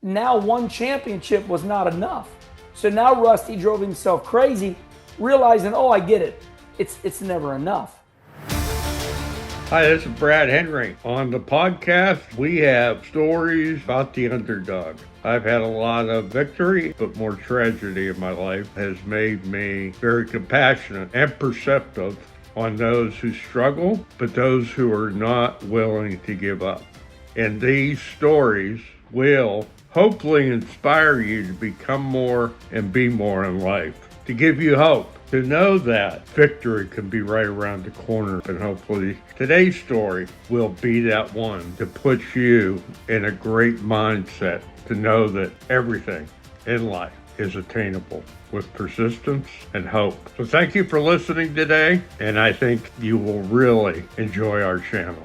now one championship was not enough. So now Rusty drove himself crazy, realizing, oh, I get it. It's never enough. Hi, this is Brad Henry. On the podcast, we have stories about the underdog. I've had a lot of victory, but more tragedy in my life has made me very compassionate and perceptive on those who struggle, but those who are not willing to give up. And these stories will hopefully inspire you to become more and be more in life, to give you hope, to know that victory can be right around the corner. And hopefully today's story will be that one to put you in a great mindset to know that everything in life is attainable with persistence and hope. So thank you for listening today, and I think you will really enjoy our channel.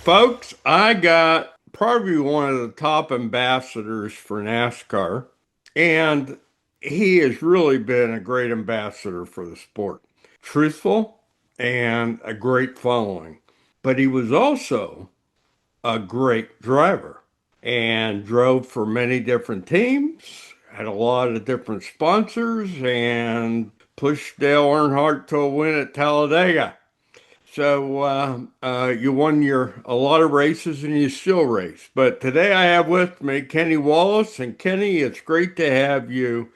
Folks, I got probably one of the top ambassadors for NASCAR, and he has really been a great ambassador for the sport. Truthful and a great following. But he was also a great driver and drove for many different teams, had a lot of different sponsors, and pushed Dale Earnhardt to a win at Talladega. So you won a lot of races and you still race. But today I have with me Kenny Wallace. And Kenny, it's great to have you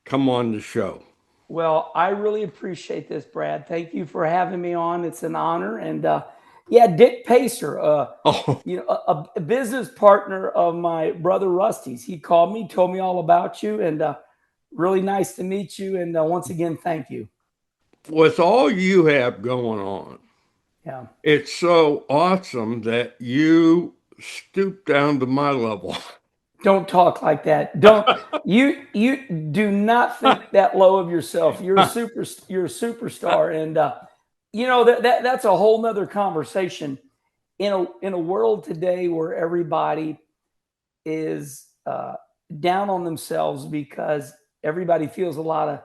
come on the show. Well, I really appreciate this, Brad. Thank you for having me on. It's an honor. And yeah, Dick Pacer, a business partner of my brother Rusty's. He called me, told me all about you, and really nice to meet you. And once again, thank you. With all you have going on, yeah, it's so awesome that you stoop down to my level. Don't talk like that. Don't you do not think that low of yourself. You're a superstar, and that's a whole nother conversation. In a world today where everybody is down on themselves because everybody feels a lot of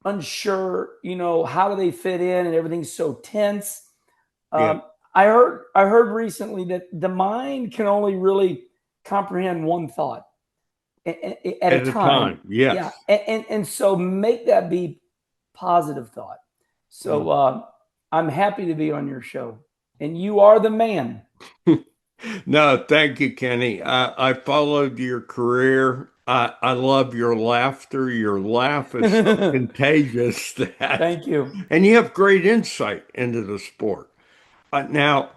unsure, how do they fit in, and everything's so tense. Yeah. I heard recently that the mind can only really comprehend one thought at a time. Yes. Yeah. And so make that be positive thought. So I'm happy to be on your show, and you are the man. No, thank you, Kenny. I followed your career. I love your laughter. Your laugh is so contagious. Thank you. And you have great insight into the sport. Now,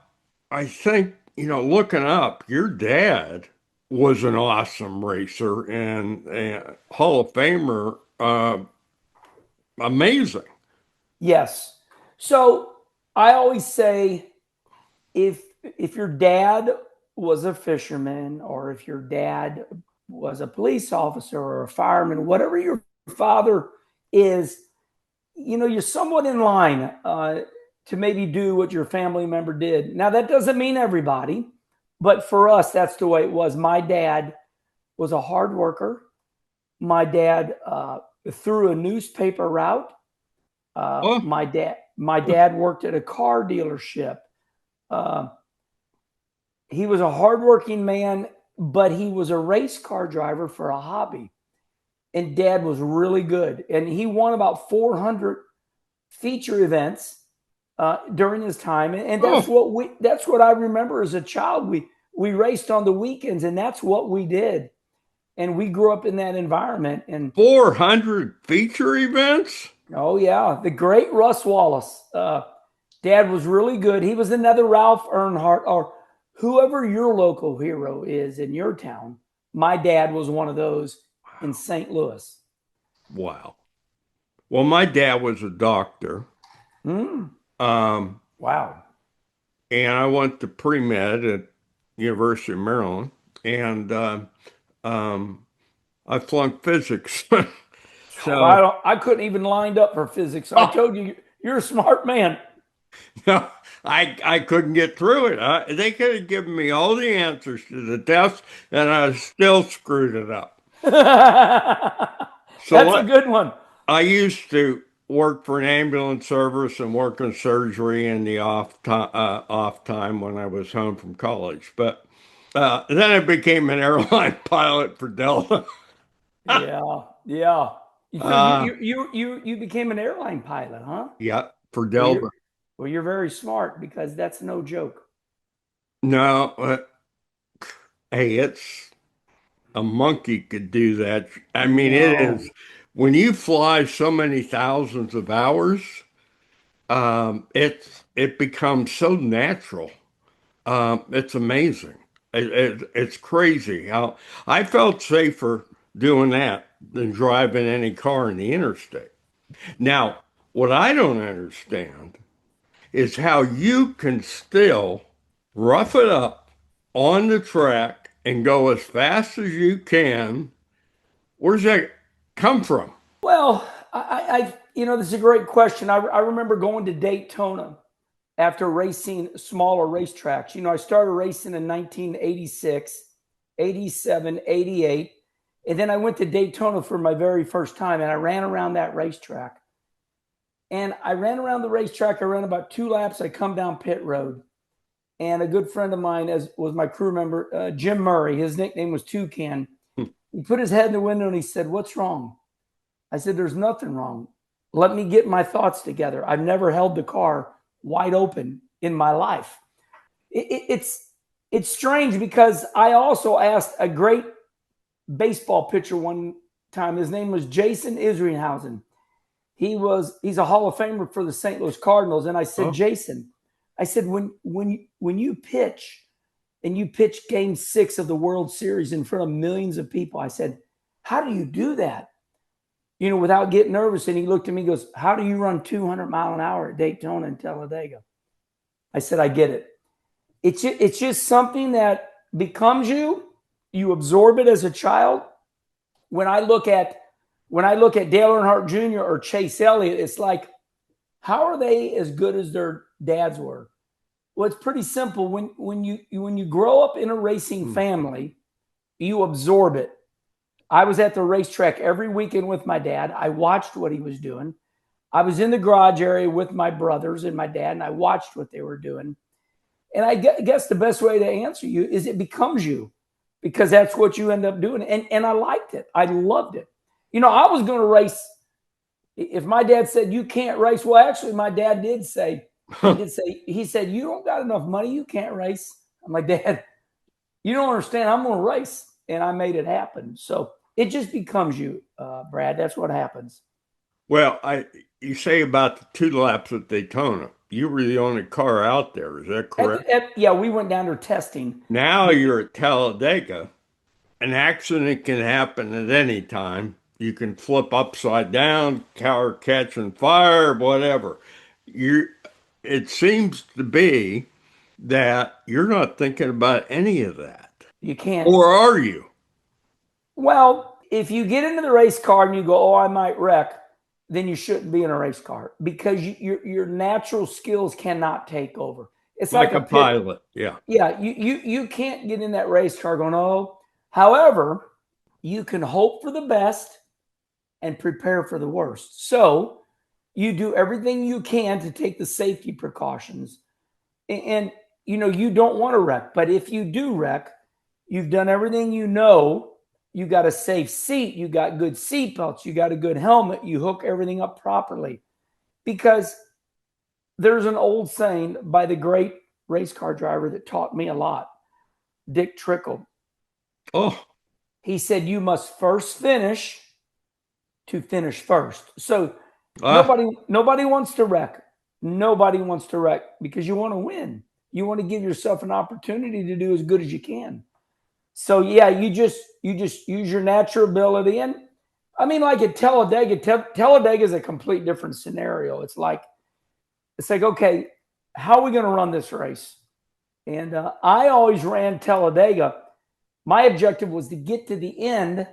I think, looking up, your dad was an awesome racer and a Hall of Famer. Amazing. Yes. So I always say, if your dad was a fisherman, or if your dad was a police officer or a fireman, whatever your father is, you're somewhat in line to maybe do what your family member did. Now, that doesn't mean everybody, but for us, that's the way it was. My dad was a hard worker. My dad threw a newspaper route. My dad worked at a car dealership. He was a hardworking man, but he was a race car driver for a hobby. And Dad was really good. And he won about 400 feature events during his time. And that's what I remember as a child. We raced on the weekends, and that's what we did. And we grew up in that environment. And 400 feature events? Oh, yeah. The great Russ Wallace. Dad was really good. He was another Ralph Earnhardt, or whoever your local hero is in your town. My dad was one of those in St. Louis. Wow. Well, my dad was a doctor. Wow. And I went to pre-med at University of Maryland, and I flunked physics. So I couldn't even lined up for physics. I told you, you're a smart man. No, I couldn't get through it. They could have given me all the answers to the test, and I still screwed it up. That's a good one. I used to work for an ambulance service and work in surgery in the off time when I was home from college. But then I became an airline pilot for Delta. Yeah, yeah. So Uh, you became an airline pilot, huh? yeah, for Well, Delta. you're very smart because that's no joke. No, hey, it's a monkey could do that. I mean, it No. is when you fly so many thousands of hours, it becomes so natural. It's amazing. It's crazy how I felt safer doing that than driving any car in the interstate. Now, what I don't understand is how you can still rough it up on the track and go as fast as you can. Where's that come from? Well, this is a great question. I remember going to Daytona after racing smaller racetracks. I started racing in 1986, 87, 88. And then I went to Daytona for my very first time and I ran around that racetrack. And I ran around the racetrack. I ran about 2 laps. I come down pit road. And a good friend of mine was my crew member, Jim Murray. His nickname was Toucan. He put his head in the window and he said, "What's wrong?" I said, "There's nothing wrong. Let me get my thoughts together. I've never held the car wide open in my life." It's strange because I also asked a great baseball pitcher one time. His name was Jason Isringhausen. He's a Hall of Famer for the St. Louis Cardinals. And I said, Oh, "Jason," I said, when you pitch and you pitch game 6 of the World Series in front of millions of people, I said, "How do you do that? Without getting nervous?" And he looked at me and goes, "How do you run 200 mile an hour at Daytona and Talladega?" I said, "I get it. It's just something that becomes you. You absorb it as a child. When I look at Dale Earnhardt Jr. or Chase Elliott, it's like, how are they as good as their dads were? Well, it's pretty simple. When you grow up in a racing family, you absorb it. I was at the racetrack every weekend with my dad. I watched what he was doing. I was in the garage area with my brothers and my dad, and I watched what they were doing. And I guess the best way to answer you is it becomes you because that's what you end up doing. And I liked it. I loved it. I was going to race. If my dad said, "You can't race," well, actually, my dad did say, he said, "You don't got enough money. You can't race." I'm like, "Dad, you don't understand. I'm going to race." And I made it happen. So it just becomes you, Brad. That's what happens. well, you say about the 2 laps at Daytona. You were the only car out there, is that correct? Yeah, we went down there testing. Now you're at Talladega. An accident can happen at any time. You can flip upside down, car catching fire, whatever. You, it seems to be that you're not thinking about any of that. You can't. Or are you? Well, if you get into the race car and you go, "Oh, I might wreck," then you shouldn't be in a race car because your natural skills cannot take over. It's like Like a a pit. pilot. Yeah. Yeah, you can't get in that race car going, "Oh." However, you can hope for the best and prepare for the worst. So you do everything you can to take the safety precautions. And you don't want to wreck. But if you do wreck, you've done everything you got a safe seat, you got good seat belts, you got a good helmet, you hook everything up properly. Because there's an old saying by the great race car driver that taught me a lot, Dick Trickle. Oh, He said, "You must first finish to finish first." So ah, nobody wants to wreck. Nobody wants to wreck because you want to win. You want to give yourself an opportunity to do as good as you can. So yeah, you just use your natural ability. And I mean, like at Talladega, Talladega is a complete different scenario. It's like, okay, how are we going to run this race? And I always ran Talladega. My objective was to get to the end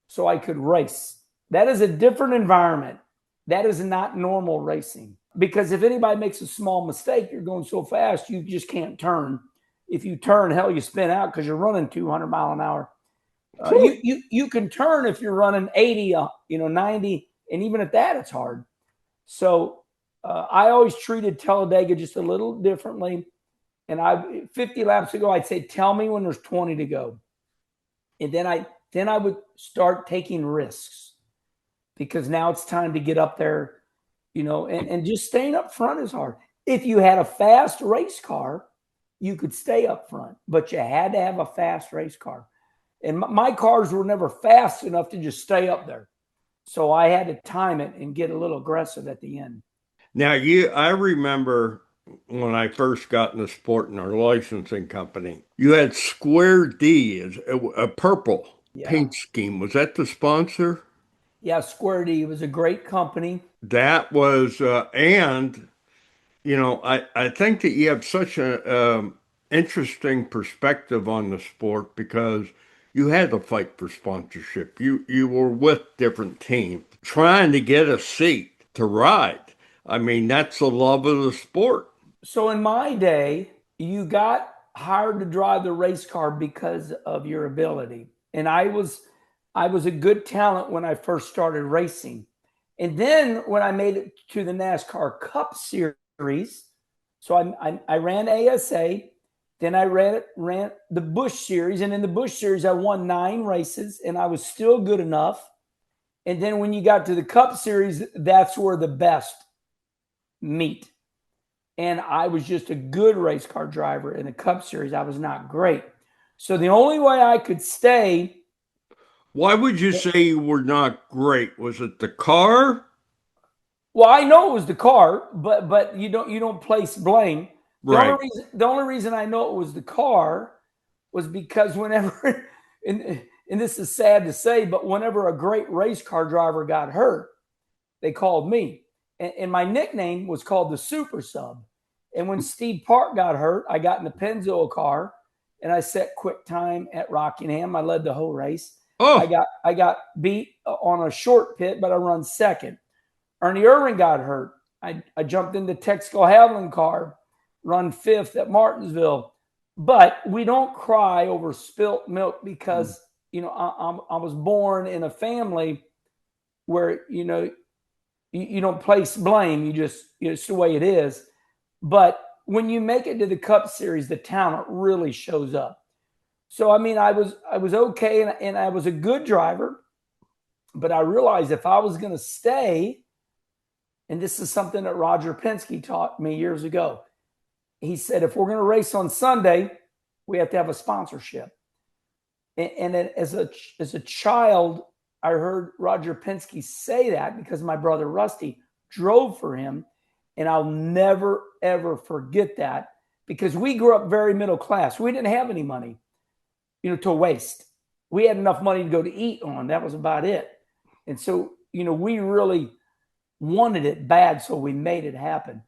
so I could race. That is a different environment. That is not normal racing. Because if anybody makes a small mistake, you're going so fast, you just can't turn. If you turn, hell, you spin out because you're running 200 mile an hour. You can turn if you're running 80, 90, and even at that, it's hard. So I always treated Talladega just a little differently. And 50 laps ago, I'd say, tell me when there's 20 to go. And then I would start taking risks because now it's time to get up there, and just staying up front is hard. If you had a fast race car, you could stay up front, but you had to have a fast race car. And my cars were never fast enough to just stay up there. So I had to time it and get a little aggressive at the end. Now, I remember when I first got in the sport in our licensing company, you had Square D as a purple Yeah. paint scheme. Was that the sponsor? Yeah. Square D was a great company. That was, and I think that you have such a interesting perspective on the sport because you had to fight for sponsorship. You were with different teams trying to get a seat to ride. I mean, that's the love of the sport. So in my day, you got hired to drive the race car because of your ability. And I was a good talent when I first started racing. And then when I made it to the NASCAR Cup Series, so I ran ASA, then I ran the Busch Series, and in the Busch Series I won 9 races, and I was still good enough. And then when you got to the Cup Series, that's where the best meet. And I was just a good race car driver. In the Cup Series, I was not great. So the only way I could stay. Why would you say you were not great? Was it the car? Well, I know it was the car, but you don't place blame. The only Right. reason the only reason I know it was the car was because whenever and this is sad to say, but whenever a great race car driver got hurt, they called me. And my nickname was called the Super Sub. And when Steve Park got hurt, I got in the Pennzoil car and I set quick time at Rockingham. I led the whole race. I Oh, got I got beat on a short pit, but I run second. Ernie Irvin got hurt. I jumped into Texaco Havlin car, run fifth at Martinsville. But we don't cry over spilt milk because I was born in a family where you don't place blame. You just it's the way it is. But when you make it to the Cup Series, the talent really shows up. So I mean, I was okay, and I was a good driver, but I realized if I was going to stay, and this is something that Roger Penske taught me years ago. He said, if we're going to race on Sunday, we have to have a sponsorship. And as a child, I heard Roger Penske say that because my brother Rusty drove for him. And I'll never, ever forget that because we grew up very middle class. We didn't have any money, to waste. We had enough money to go to eat on. That was about it. And so, we really wanted it bad, so we made it happen.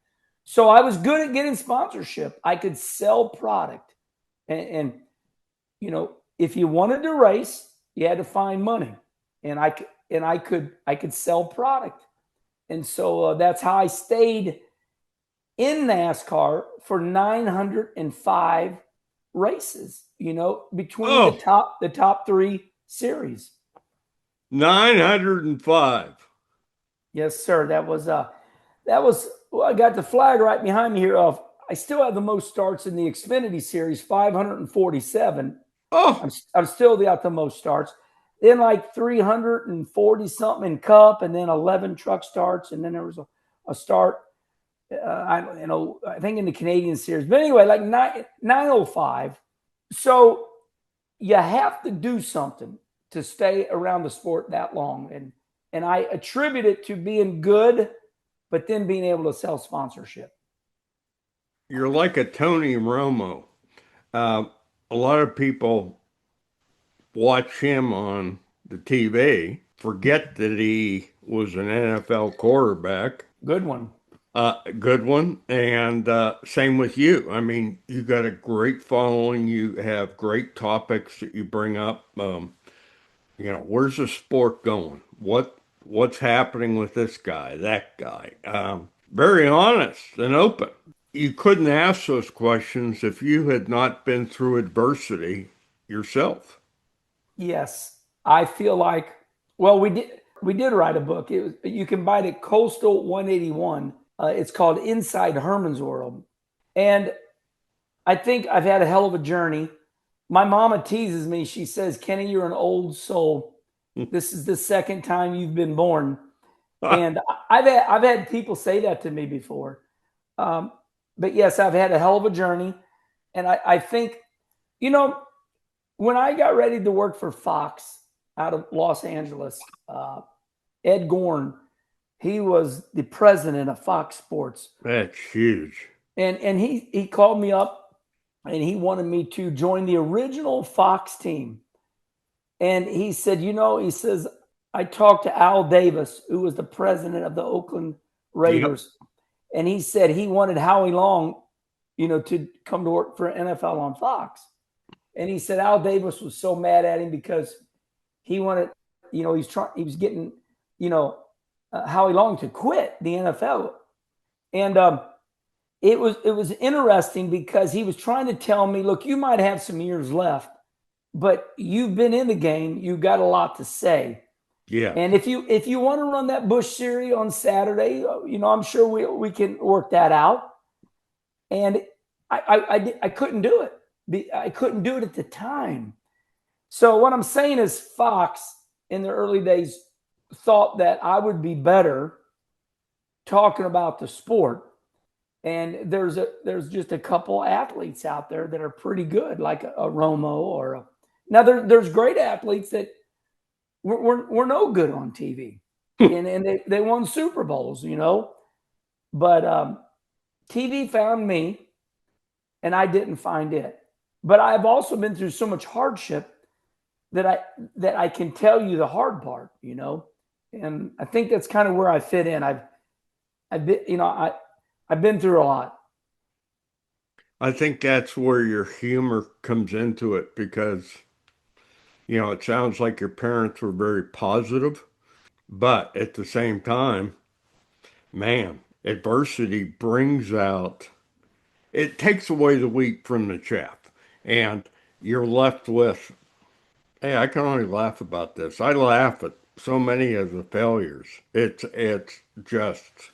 So I was good at getting sponsorship. I could sell product, and if you wanted to race, you had to find money, and I could sell product, and so that's how I stayed in NASCAR for 905 races. Between the oh, top three series. 905. Yes, sir. That was well, I got the flag right behind me here of I still have the most starts in the Xfinity series, 547. I'm Oh, I'm still got the most starts. Then like 340 something in Cup, and then 11 truck starts, and then there was a start. I think in the Canadian series, but anyway, like 905. So you have to do something to stay around the sport that long, and I attribute it to being good, but then being able to sell sponsorship. you're like a Tony Romo. Uh, a lot of people watch him on the TV, forget that he was an NFL quarterback. Good one. Good one. And same with you. I mean, you got a great following. You have great topics that you bring up. Where's the sport going? What's happening with this guy, that guy? Very honest and open. You couldn't ask those questions if you had not been through adversity yourself. Yes, I feel like. Well, we did. We did write a book. You can buy it at Coastal 181. It's called Inside Herman's World. And I think I've had a hell of a journey. My mama teases me. She says, Kenny, you're an old soul. This is the second time you've been born. And I've had people say that to me before. But yes, I've had a hell of a journey. And I think, you know, when I got ready to work for Fox out of Los Angeles, Ed Gorn, he was the president of Fox Sports. That's huge. And he called me up and he wanted me to join the original Fox team. And he said, you know, he says, I talked to Al Davis, who was the president of the Oakland Raiders. Yep. And he said he wanted Howie Long, you know, to come to work for NFL on Fox. And he said Al Davis was so mad at him because he wanted, you know, he was getting, you know, Howie Long to quit the NFL. And it was interesting because he was trying to tell me, look, you might have some years left, but you've been in the game. You've got a lot to say. Yeah. And if you want to run that Bush series on Saturday, you know, I'm sure we can work that out. And I couldn't do it. I couldn't do it at the time. So what I'm saying is Fox in the early days thought that I would be better talking about the sport. And there's just a couple athletes out there that are pretty good, like a Romo or now there's great athletes that were no good on TV, and they won Super Bowls, you know. But TV found me, and I didn't find it. But I've also been through so much hardship that I can tell you the hard part, you know. And I think that's kind of where I fit in. I've been, you know, I've been through a lot. I think that's where your humor comes into it because, you know, it sounds like your parents were very positive, but at the same time, man, adversity brings out, it takes away the wheat from the chaff, and you're left with, hey, I can only laugh about this. I laugh at so many of the failures. It's just,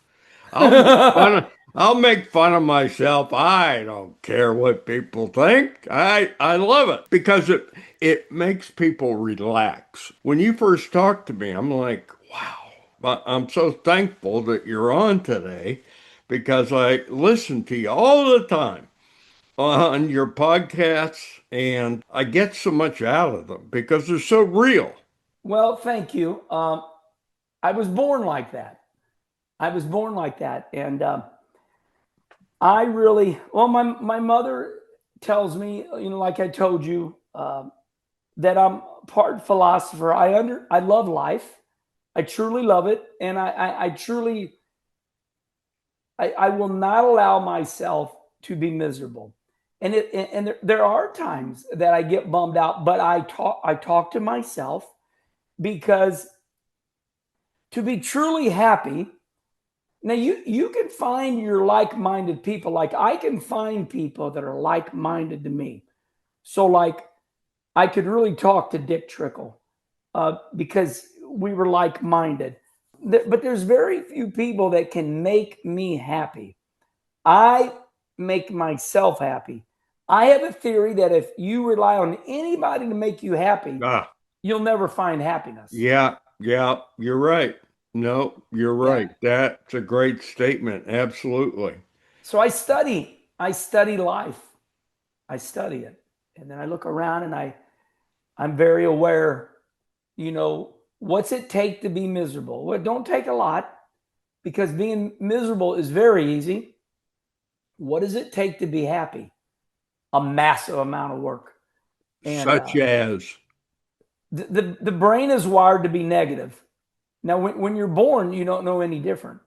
I'll make fun of myself. I don't care what people think. I love it because it makes people relax. When you first talk to me, I'm like, wow. But I'm so thankful that you're on today because I listen to you all the time on your podcasts and I get so much out of them because they're so real. Well, thank you. I was born like that. And I really, well, my mother tells me, you know, like I told you, that I'm part philosopher. I love life. I truly love it. And I truly, I will not allow myself to be miserable. And there are times that I get bummed out, but I talk to myself because to be truly happy, now you can find your like-minded people. Like I can find people that are like-minded to me. So like I could really talk to Dick Trickle because we were like-minded. But there's very few people that can make me happy. I make myself happy. I have a theory that if you rely on anybody to make you happy, you'll never find happiness. Yeah, you're right. No, you're right. Yeah. That's a great statement. Absolutely. So I study life. I study it. And then I look around and I'm very aware, you know, what's it take to be miserable? Well, it don't take a lot because being miserable is very easy. What does it take to be happy? A massive amount of work. And, such as? The brain is wired to be negative. Now, when you're born, you don't know any different.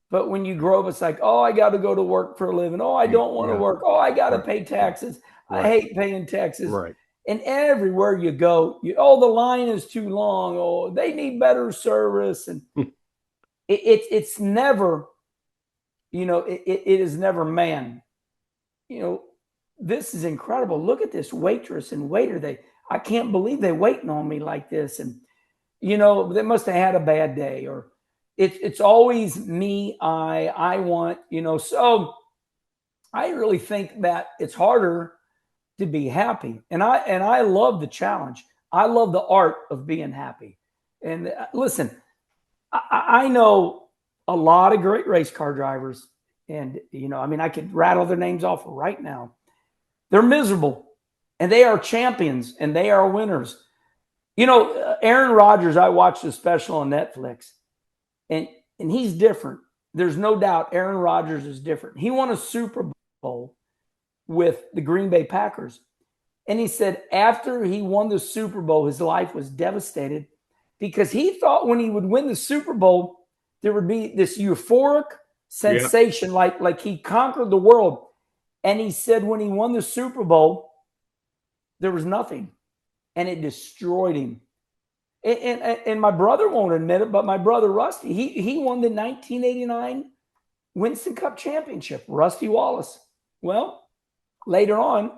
But when you grow up, it's like, oh, I got to go to work for a living. Oh, I don't want to work. Oh, I got to pay taxes. Right. I hate paying taxes. Right. And everywhere you go, oh, the line is too long. Oh, they need better service. And it's never, you know, it is never man. You know, this is incredible. Look at this waitress and waiter. I can't believe they're waiting on me like this. And they must have had a bad day, or it's always me, I want, So I really think that it's harder to be happy, and I love the challenge. I love the art of being happy. And listen, I know a lot of great race car drivers, and I could rattle their names off right now. They're miserable, and they are champions, and they are winners. Aaron Rodgers. I watched a special on Netflix, and he's different. There's no doubt Aaron Rodgers is different. He won a Super Bowl with the Green Bay Packers. And he said after he won the Super Bowl, his life was devastated because he thought when he would win the Super Bowl, there would be this euphoric Yeah. sensation, like he conquered the world. And he said when he won the Super Bowl, there was nothing, and it destroyed him. And my brother won't admit it, but my brother Rusty, he won the 1989 Winston Cup Championship, Rusty Wallace. Well, later on,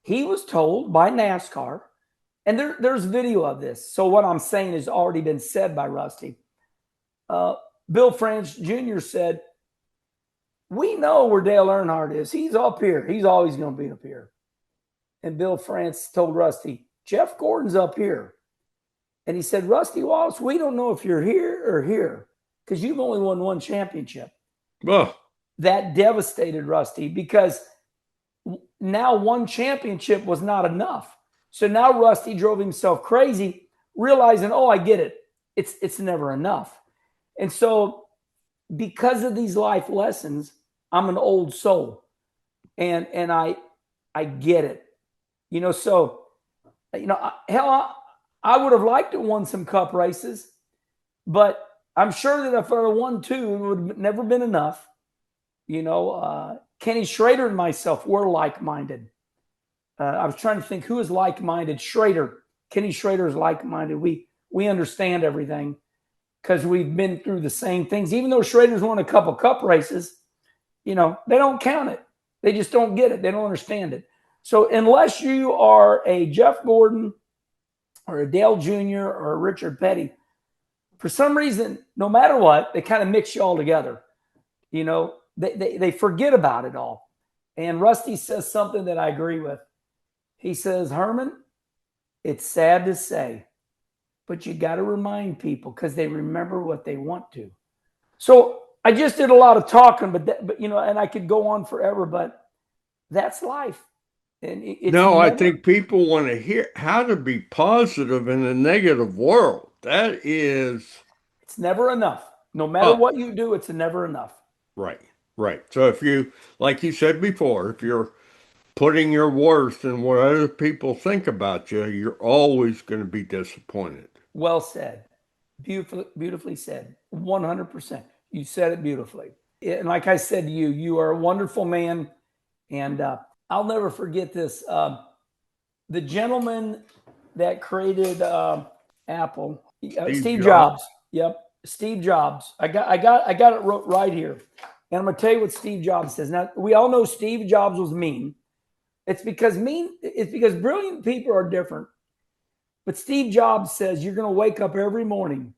he was told by NASCAR, and there's video of this. So what I'm saying has already been said by Rusty. Bill France Jr. said, "We know where Dale Earnhardt is. He's up here. He's always going to be up here." And Bill France told Rusty, "Jeff Gordon's up here." And he said, "Rusty Wallace, we don't know if you're here or here because you've only won one championship." Oh, That devastated Rusty because now one championship was not enough. So now Rusty drove himself crazy, realizing, oh, I get it. It's never enough. And so because of these life lessons, I'm an old soul. And I get it. So hell, I would have liked to have won some cup races, but I'm sure that if I had won two, it would have never been enough. Kenny Schrader and myself were like-minded. I was trying to think who is like-minded. Schrader. Kenny Schrader is like-minded. We understand everything because we've been through the same things. Even though Schrader's won a couple cup races, they don't count it. They just don't get it. They don't understand it. So unless you are a Jeff Gordon or a Dale Jr. or a Richard Petty, for some reason, no matter what, they kind of mix you all together. They forget about it all. And Rusty says something that I agree with. He says, "Herman, it's sad to say, but you got to remind people because they remember what they want to." So I just did a lot of talking, but and I could go on forever, but that's life. And no, I think people want to hear how to be positive in a negative world. It's never enough. No matter Oh, what you do, it's never enough. right, right. So if you, like you said before, if you're putting your worth in what other people think about you, you're always going to be disappointed. Well said. Beautifully said. 100%. You said it beautifully. And like I said to you, you are a wonderful man. And I'll never forget this. The gentleman that created Apple, Steve Jobs. Yep, Steve Jobs. I got it wrote right here. And I'm gonna tell you what Steve Jobs says. Now we all know Steve Jobs was mean. It's because brilliant people are different. But Steve Jobs says you're gonna wake up every morning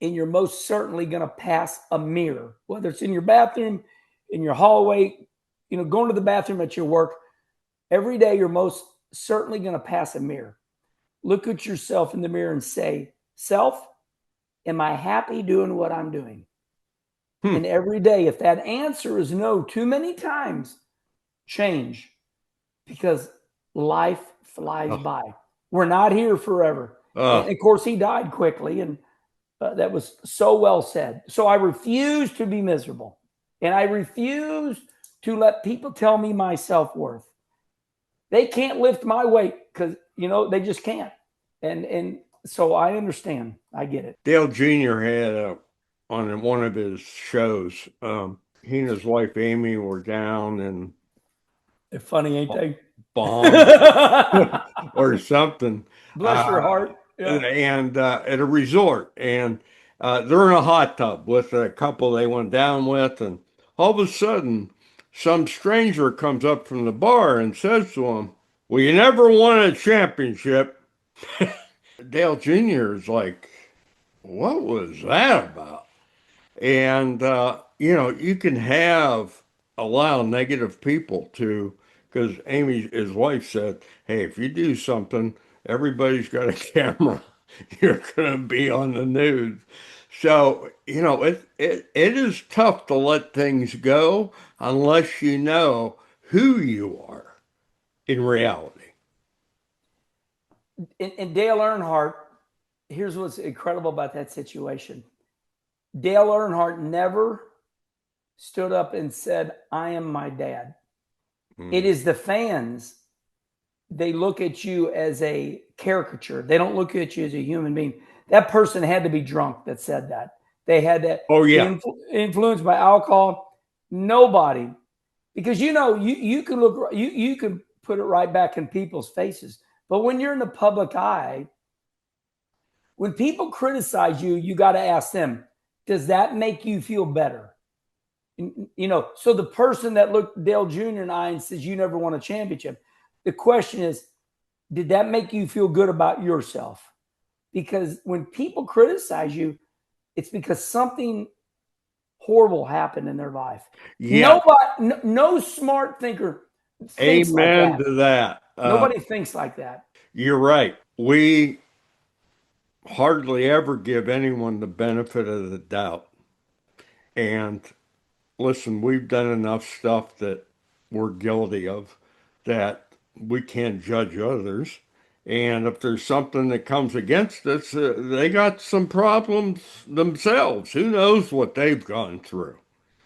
and you're most certainly gonna pass a mirror, whether it's in your bathroom, in your hallway, going to the bathroom at your work. Every day you're most certainly going to pass a mirror. Look at yourself in the mirror and say, "Self, am I happy doing what I'm doing?" Hmm. And every day, if that answer is no too many times, change, because life flies Oh, by. We're not here forever. And oh, of course, he died quickly, and that was so well said. So I refuse to be miserable, and I refuse to let people tell me my self-worth. They can't lift my weight because they just can't. And so I understand. I get it. Dale Jr. had on one of his shows, he and his wife Amy were down in They're funny, ain't they? Bahamas or something, Bless your heart. Yeah. and at a resort, and they're in a hot tub with a couple they went down with, and all of a sudden, some stranger comes up from the bar and says to him, "Well, you never won a championship." Dale Jr. is like, what was that about? And, you can have a lot of negative people too, because Amy, his wife, said, hey, if you do something, everybody's got a camera. You're going to be on the news. So, it is tough to let things go unless you know who you are in reality. And Dale Earnhardt, here's what's incredible about that situation. Dale Earnhardt never stood up and said, I am my dad. It is the fans. They look at you as a caricature. They don't look at you as a human being. That person had to be drunk that said that. They had that Oh, yeah. influenced by alcohol. Nobody, because you can look, you can put it right back in people's faces. But when you're in the public eye, when people criticize you, you got to ask them, does that make you feel better? So the person that looked Dale Jr. and I and says, you never won a championship. The question is, did that make you feel good about yourself? Because when people criticize you, it's because something horrible happened in their life. Yeah. Nobody, no smart thinker thinks like Amen that. to that. Nobody thinks like that. You're right. We hardly ever give anyone the benefit of the doubt. And listen, we've done enough stuff that we're guilty of that we can't judge others. And if there's something that comes against us, they got some problems themselves. Who knows what they've gone through?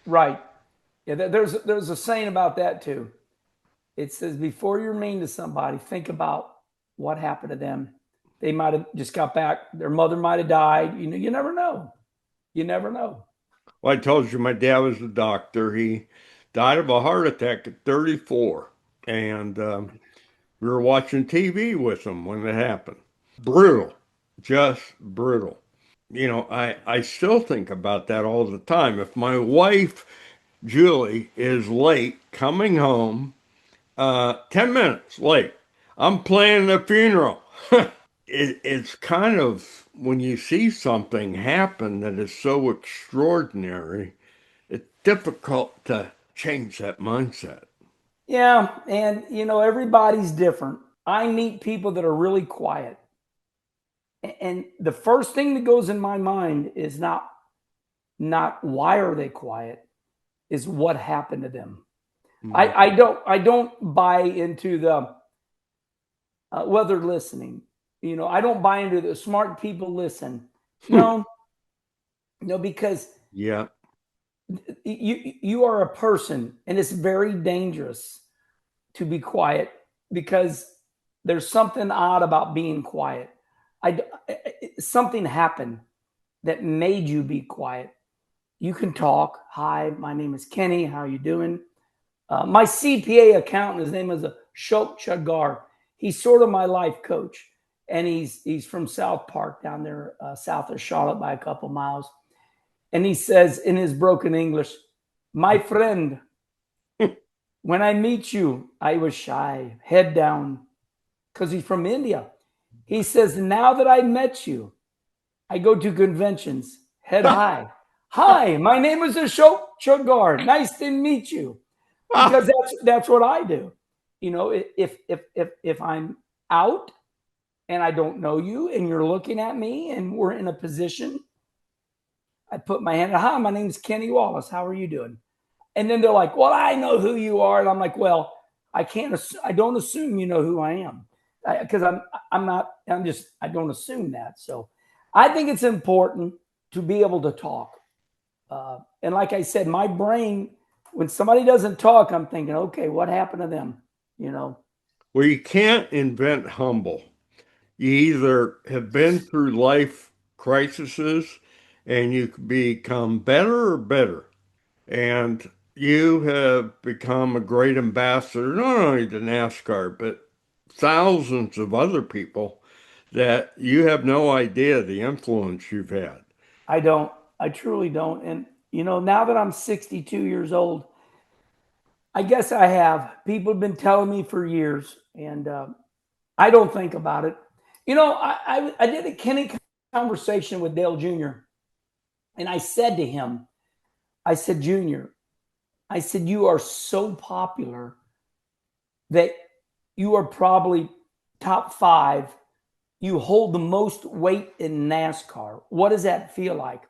Right. Yeah, there's a saying about that too. It says before you're mean to somebody, think about what happened to them. They might have just got back. Their mother might have died. You never know. You never know. Well, I told you my dad was a doctor. He died of a heart attack at 34. And we were watching TV with him when it happened. Brutal, just brutal. I still think about that all the time. If my wife, Julie, is late coming home, 10 minutes late, I'm planning the funeral. It's kind of when you see something happen that is so extraordinary, it's difficult to change that mindset. Yeah, and everybody's different. I meet people that are really quiet, and the first thing that goes in my mind is not why are they quiet, is what happened to them. Mhm. I don't buy into the well, they're listening. I don't buy into the smart people listen. No, no, because Yeah. you are a person, and it's very dangerous to be quiet because there's something odd about being quiet. Something happened that made you be quiet. You can talk. Hi, my name is Kenny. How are you doing? My CPA accountant, his name is Ashok Chagar. He's sort of my life coach, and he's from South Park down there, south of Charlotte by a couple miles. And he says in his broken English, "My friend, when I meet you, I was shy, head down, because he's from India." He says, "Now that I met you, I go to conventions, head high. Hi, my name is Ashok Chagar. Nice to meet you." Because that's what I do. If I'm out and I don't know you and you're looking at me and we're in a position, I put my hand. Hi, my name's Kenny Wallace. How are you doing? And then they're like, "Well, I know who you are," and I'm like, "Well, I can't. I don't assume you know who I am, because I'm not. I'm just. I don't assume that. So, I think it's important to be able to talk. And like I said, my brain, when somebody doesn't talk, I'm thinking, okay, what happened to them? You know, Well, you can't invent humble. You either have been through life crises and you become better or better. And you have become a great ambassador, not only to NASCAR, but thousands of other people that you have no idea the influence you've had. I don't. I truly don't. And now that I'm 62 years old, I guess I have. People have been telling me for years, and I don't think about it. I did a Kenny conversation with Dale Jr. and I said to him, I said, Junior, I said, you are so popular that you are probably top 5. You hold the most weight in NASCAR. What does that feel like?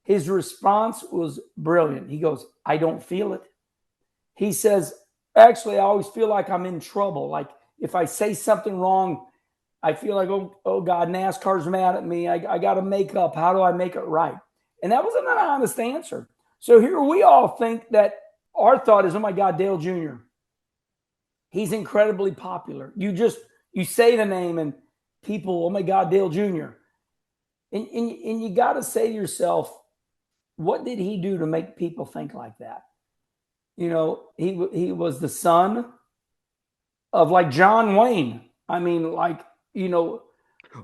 His response was brilliant. He goes, I don't feel it. He says, actually, I always feel like I'm in trouble. Like if I say something wrong, I feel like, oh God, NASCAR's mad at me. I got to make up. How do I make it right? And that was an honest answer. So here we all think that our thought is, oh my God, Dale Jr. He's incredibly popular. You say the name and people, oh my God, Dale Jr. And you got to say to yourself, what did he do to make people think like that? He was the son of like John Wayne. I mean, like, Well,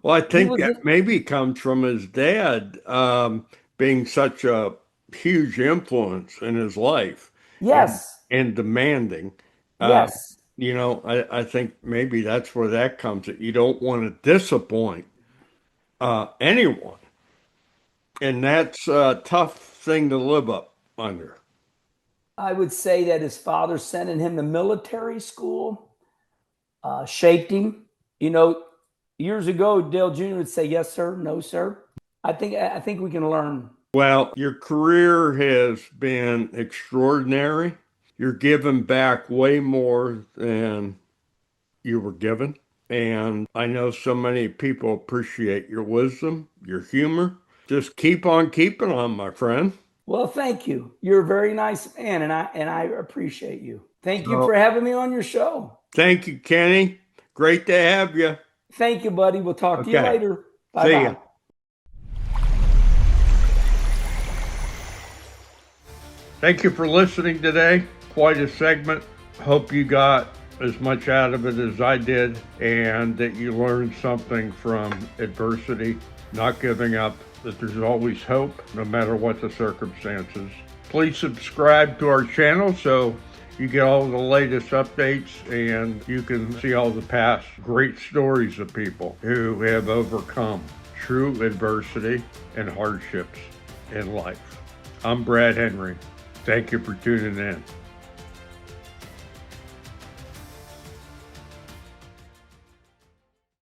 I he think was, that maybe comes from his dad being such a huge influence in his life and yes, and demanding. Uh, yes. I think maybe that's where that comes. That you don't want to disappoint anyone, and that's a tough thing to live up under. I would say that his father sending him to military school shaped him. You know, years ago, Dale Jr. would say, yes, sir, no, sir. I think we can learn. Well, your career has been extraordinary. You're giving back way more than you were given. And I know so many people appreciate your wisdom, your humor. Just keep on keeping on, my friend. Well, thank you. You're a very nice man, and I appreciate you. Thank you So for having me on your show. thank you, Kenny. Great to have you. Thank you, buddy. We'll talk to you Okay. later. Bye See ya. bye. Thank you for listening today. Quite a segment. Hope you got as much out of it as I did and that you learned something from adversity, not giving up, that there's always hope no matter what the circumstances. Please subscribe to our channel so you get all the latest updates and you can see all the past great stories of people who have overcome true adversity and hardships in life. I'm Brad Henry. Thank you for tuning in.